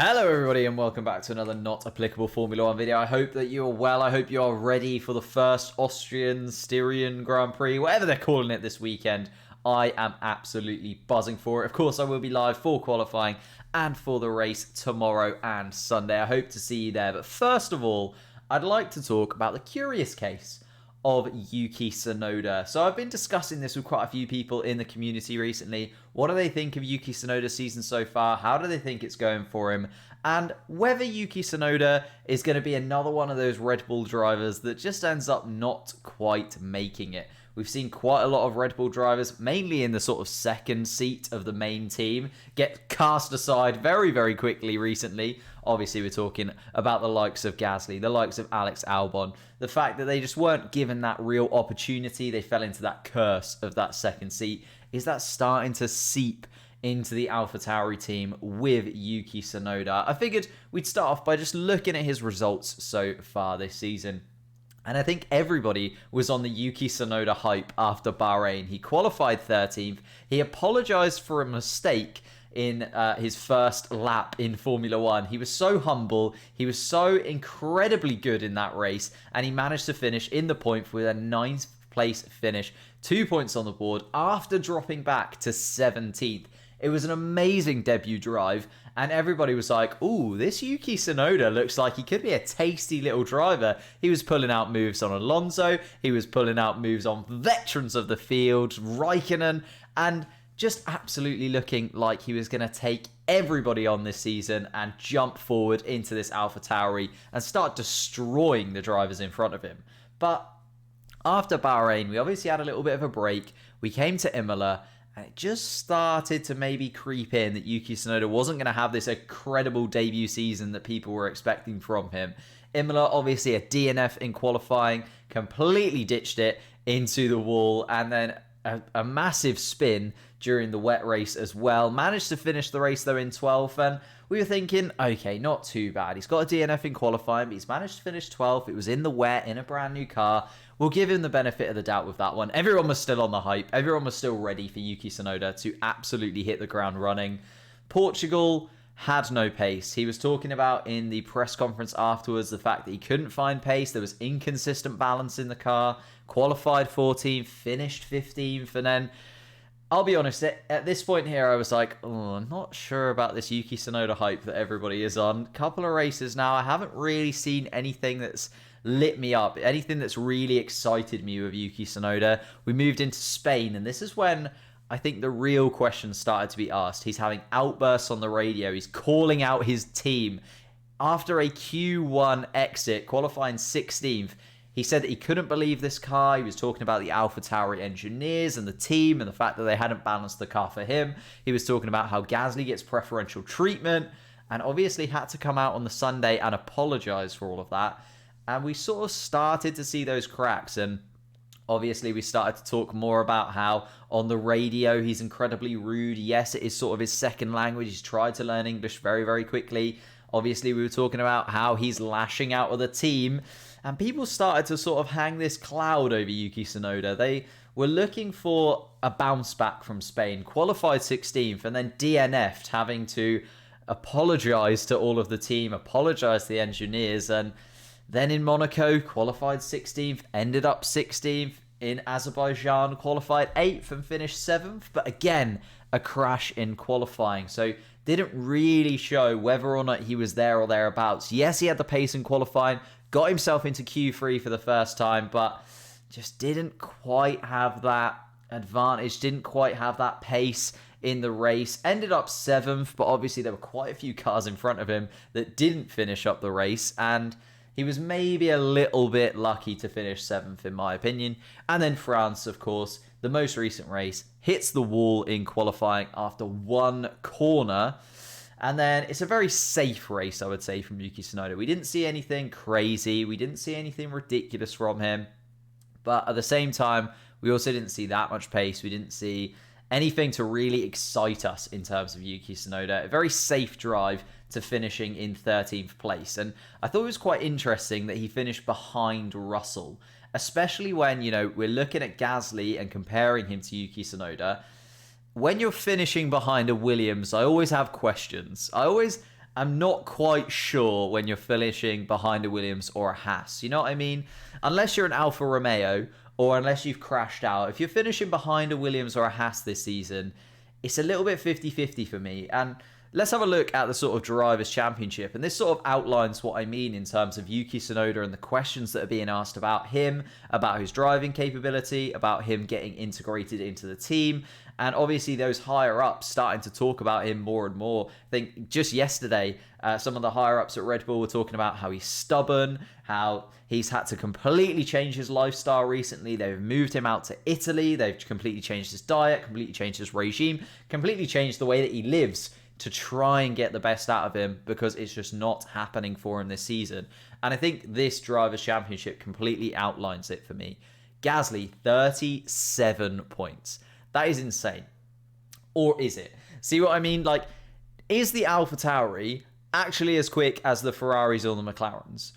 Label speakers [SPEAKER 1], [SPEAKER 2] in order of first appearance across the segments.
[SPEAKER 1] Hello everybody and welcome back to another not applicable Formula 1 video. I hope that you are well. I hope you are ready for the first Styrian Grand Prix, whatever they're calling it this weekend. I am absolutely buzzing for it. Of course, I will be live for qualifying and for the race tomorrow and Sunday. I hope to see you there. But first of all, I'd like to talk about the curious case of Yuki Tsunoda. So I've been discussing this with quite a few people in the community recently. What do they think of Yuki Tsunoda's season so far? How do they think it's going for him? And whether Yuki Tsunoda is going to be another one of those Red Bull drivers that just ends up not quite making it. We've seen quite a lot of Red Bull drivers, mainly in the sort of second seat of the main team, get cast aside very, very quickly recently. Obviously, we're talking about the likes of Gasly, the likes of Alex Albon. The fact that they just weren't given that real opportunity, they fell into that curse of that second seat. Is that starting to seep into the Alphatauri team with Yuki Tsunoda? I figured we'd start off by just looking at his results so far this season. And I think everybody was on the Yuki Tsunoda hype after Bahrain. He qualified 13th. He apologized for a mistake in his first lap in Formula 1. He was so humble. He was so incredibly good in that race. And he managed to finish in the point with a 9th place finish. 2 points on the board after dropping back to 17th. It was an amazing debut drive, and everybody was like, ooh, this Yuki Tsunoda looks like he could be a tasty little driver. He was pulling out moves on Alonso, he was pulling out moves on veterans of the field, Raikkonen, and just absolutely looking like he was going to take everybody on this season and jump forward into this AlphaTauri and start destroying the drivers in front of him. But after Bahrain, we obviously had a little bit of a break. We came to Imola, and it just started to maybe creep in that Yuki Tsunoda wasn't going to have this incredible debut season that people were expecting from him. Imola, obviously a DNF in qualifying, completely ditched it into the wall, and then a massive spin during the wet race as well. Managed to finish the race though in 12th, and we were thinking, okay, not too bad. He's got a DNF in qualifying, but he's managed to finish 12th. It was in the wet, in a brand new car. We'll give him the benefit of the doubt with that one. Everyone was still on the hype. Everyone was still ready for Yuki Tsunoda to absolutely hit the ground running. Portugal had no pace. He was talking about in the press conference afterwards the fact that he couldn't find pace. There was inconsistent balance in the car. Qualified 14th, finished 15th, and then I'll be honest, at this point here, I was like, oh, I'm not sure about this Yuki Tsunoda hype that everybody is on. Couple of races now, I haven't really seen anything that's lit me up, anything that's really excited me with Yuki Tsunoda. We moved into Spain, and this is when I think the real questions started to be asked. He's having outbursts on the radio. He's calling out his team. After a Q1 exit, qualifying 16th, he said that he couldn't believe this car. He was talking about the AlphaTauri engineers and the team and the fact that they hadn't balanced the car for him. He was talking about how Gasly gets preferential treatment and obviously had to come out on the Sunday and apologize for all of that. And we sort of started to see those cracks, and obviously we started to talk more about how on the radio he's incredibly rude. Yes, it is sort of his second language. He's tried to learn English very, very quickly. Obviously we were talking about how he's lashing out at the team. And people started to sort of hang this cloud over Yuki Tsunoda. They were looking for a bounce back from Spain, qualified 16th, and then DNF'd, having to apologise to all of the team, apologise to the engineers. And then in Monaco, qualified 16th, ended up 16th. In Azerbaijan, qualified 8th and finished 7th. But again, a crash in qualifying. So didn't really show whether or not he was there or thereabouts. Yes, he had the pace in qualifying, got himself into Q3 for the first time, but just didn't quite have that advantage, didn't quite have that pace in the race. Ended up 7th, but obviously there were quite a few cars in front of him that didn't finish up the race, and he was maybe a little bit lucky to finish 7th in my opinion. And then France, of course, the most recent race, hits the wall in qualifying after one corner. And then it's a very safe race, I would say, from Yuki Tsunoda. We didn't see anything crazy. We didn't see anything ridiculous from him. But at the same time, we also didn't see that much pace. We didn't see anything to really excite us in terms of Yuki Tsunoda. A very safe drive to finishing in 13th place. And I thought it was quite interesting that he finished behind Russell, especially when, you know, we're looking at Gasly and comparing him to Yuki Tsunoda. When you're finishing behind a Williams, I always have questions. I I'm not quite sure when you're finishing behind a Williams or a Haas. You know what I mean? Unless you're an Alfa Romeo or unless you've crashed out, if you're finishing behind a Williams or a Haas this season, it's a little bit 50-50 for me. And let's have a look at the sort of Drivers' Championship. And this sort of outlines what I mean in terms of Yuki Tsunoda and the questions that are being asked about him, about his driving capability, about him getting integrated into the team. And obviously those higher ups starting to talk about him more and more. I think just yesterday, some of the higher ups at Red Bull were talking about how he's stubborn, how he's had to completely change his lifestyle recently. They've moved him out to Italy. They've completely changed his diet, completely changed his regime, completely changed the way that he lives to try and get the best out of him because it's just not happening for him this season. And I think this Drivers' Championship completely outlines it for me. Gasly, 37 points. That is insane. Or is it? See what I mean? Like, is the Alphatauri actually as quick as the Ferraris or the McLarens?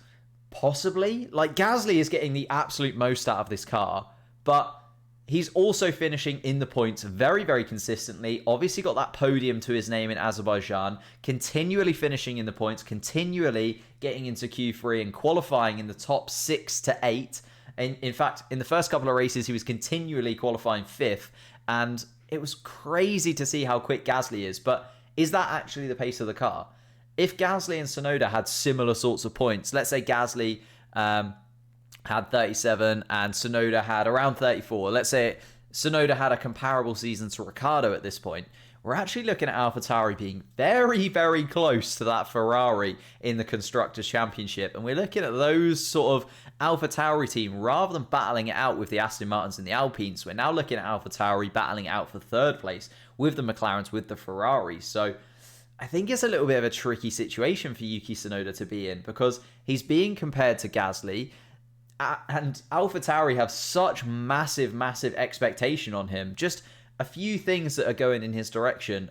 [SPEAKER 1] Possibly. Like, Gasly is getting the absolute most out of this car, but he's also finishing in the points very, very consistently. Obviously got that podium to his name in Azerbaijan, continually finishing in the points, continually getting into Q3 and qualifying in the top 6 to 8. And in fact, in the first couple of races, he was continually qualifying 5th. And it was crazy to see how quick Gasly is. But is that actually the pace of the car? If Gasly and Tsunoda had similar sorts of points, let's say Gasly had 37 and Tsunoda had around 34. Let's say Tsunoda had a comparable season to Ricciardo at this point. We're actually looking at AlphaTauri being very, very close to that Ferrari in the Constructors' Championship. And we're looking at those sort of AlphaTauri team, rather than battling it out with the Aston Martins and the Alpines, we're now looking at AlphaTauri battling it out for third place with the McLarens, with the Ferraris. So I think it's a little bit of a tricky situation for Yuki Tsunoda to be in because he's being compared to Gasly. And AlphaTauri have such massive, massive expectation on him. Just a few things that are going in his direction.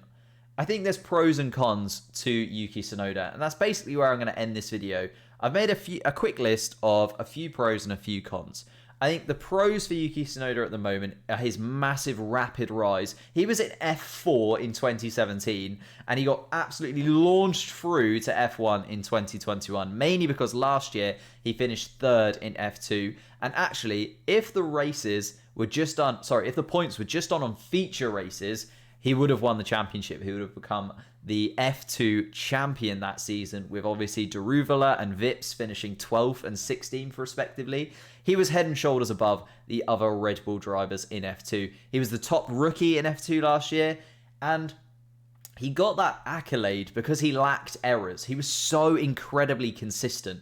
[SPEAKER 1] I think there's pros and cons to Yuki Tsunoda, and that's basically where I'm going to end this video. I've made a quick list of a few pros and a few cons. I think the pros for Yuki Tsunoda at the moment are his massive rapid rise. He was at F4 in 2017 and he got absolutely launched through to F1 in 2021, mainly because last year he finished third in F2. And actually, if the points were just on feature races, he would have won the championship. He would have become the F2 champion that season, with obviously Daruvala and Vips finishing 12th and 16th respectively. He was head and shoulders above the other Red Bull drivers in F2. He was the top rookie in F2 last year, and he got that accolade because he lacked errors. He was so incredibly consistent.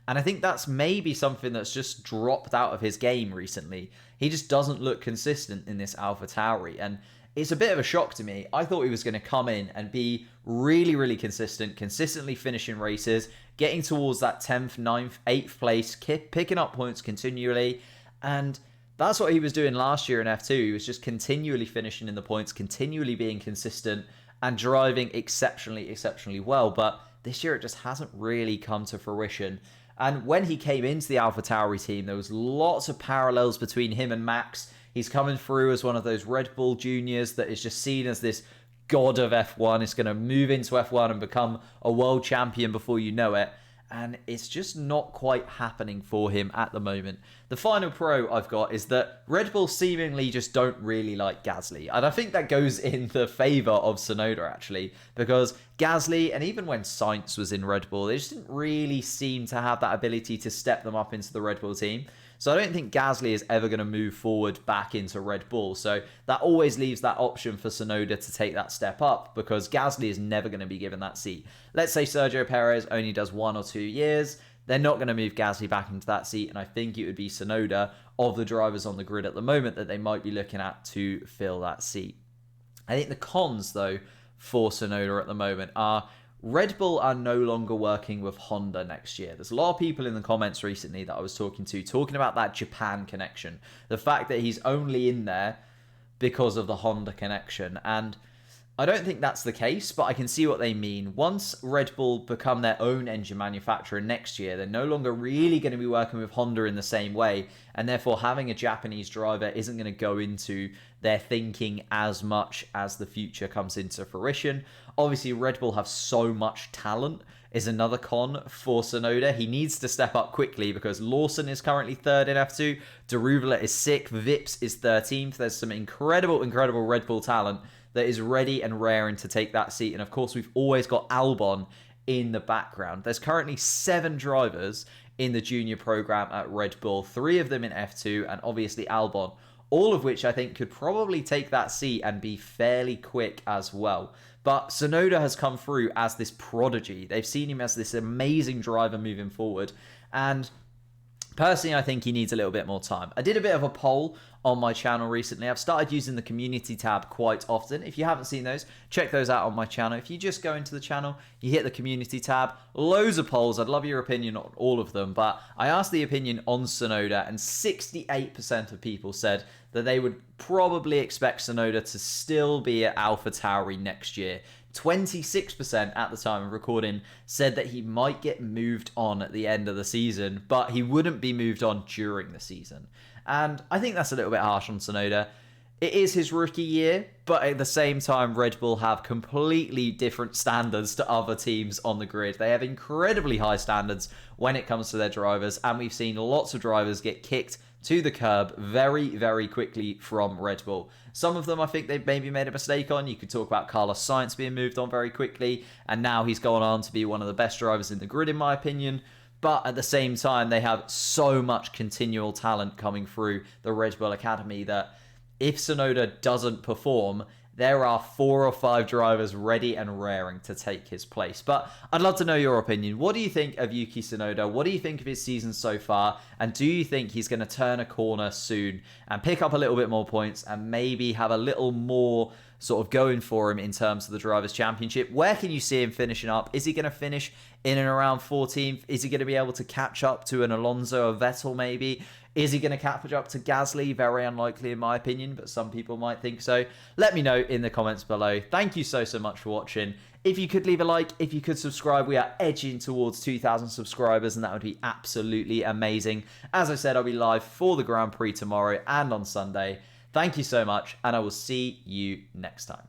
[SPEAKER 1] And I think that's maybe something that's just dropped out of his game recently. He just doesn't look consistent in this AlphaTauri, and it's a bit of a shock to me. I thought he was going to come in and be really, really consistent, consistently finishing races, getting towards that 10th, 9th, 8th place, picking up points continually. And that's what he was doing last year in F2. He was just continually finishing in the points, continually being consistent and driving exceptionally, exceptionally well. But this year it just hasn't really come to fruition. And when he came into the AlphaTauri team, there was lots of parallels between him and Max. He's coming through as one of those Red Bull juniors that is just seen as this god of F1. It's going to move into F1 and become a world champion before you know it. And it's just not quite happening for him at the moment. The final pro I've got is that Red Bull seemingly just don't really like Gasly. And I think that goes in the favour of Tsunoda, actually. Because Gasly, and even when Sainz was in Red Bull, they just didn't really seem to have that ability to step them up into the Red Bull team. So I don't think Gasly is ever going to move forward back into Red Bull. So that always leaves that option for Tsunoda to take that step up, because Gasly is never going to be given that seat. Let's say Sergio Perez only does 1 or 2 years. They're not going to move Gasly back into that seat. And I think it would be Tsunoda, of the drivers on the grid at the moment, that they might be looking at to fill that seat. I think the cons, though, for Tsunoda at the moment are Red Bull are no longer working with Honda next year. There's a lot of people in the comments recently that I was talking about that Japan connection. The fact that he's only in there because of the Honda connection. And I don't think that's the case, but I can see what they mean. Once Red Bull become their own engine manufacturer next year, they're no longer really going to be working with Honda in the same way, and therefore having a Japanese driver isn't going to go into their thinking as much as the future comes into fruition. Obviously, Red Bull have so much talent is another con for Tsunoda. He needs to step up quickly because Lawson is currently third in F2, Daruvula is 6th, Vips is 13th. There's some incredible Red Bull talent that is ready and raring to take that seat. And of course, we've always got Albon in the background. There's currently 7 drivers in the junior program at Red Bull, 3 of them in F2, and obviously Albon, all of which I think could probably take that seat and be fairly quick as well. But Tsunoda has come through as this prodigy. They've seen him as this amazing driver moving forward. And personally, I think he needs a little bit more time. I did a bit of a poll on my channel recently. I've started using the community tab quite often. If you haven't seen those, check those out on my channel. If you just go into the channel, you hit the community tab, loads of polls. I'd love your opinion on all of them. But I asked the opinion on Tsunoda, and 68% of people said that they would probably expect Tsunoda to still be at Alphatauri next year. 26% at the time of recording said that he might get moved on at the end of the season, but he wouldn't be moved on during the season. And I think that's a little bit harsh on Tsunoda. It is his rookie year, but at the same time, Red Bull have completely different standards to other teams on the grid. They have incredibly high standards when it comes to their drivers, and we've seen lots of drivers get kicked to the curb very, very quickly from Red Bull. Some of them I think they've maybe made a mistake on. You could talk about Carlos Sainz being moved on very quickly, and now he's gone on to be one of the best drivers in the grid, in my opinion. But at the same time, they have so much continual talent coming through the Red Bull Academy that if Tsunoda doesn't perform, there are 4 or 5 drivers ready and raring to take his place. But I'd love to know your opinion. What do you think of Yuki Tsunoda? What do you think of his season so far? And do you think he's going to turn a corner soon and pick up a little bit more points and maybe have a little more sort of going for him in terms of the Drivers' Championship? Where can you see him finishing up? Is he going to finish in and around 14th? Is he going to be able to catch up to an Alonso or Vettel maybe? Is he going to catch up to Gasly? Very unlikely in my opinion, but some people might think so. Let me know in the comments below. Thank you so much for watching. If you could leave a like, if you could subscribe, we are edging towards 2,000 subscribers, and that would be absolutely amazing. As I said, I'll be live for the Grand Prix tomorrow and on Sunday. Thank you so much, and I will see you next time.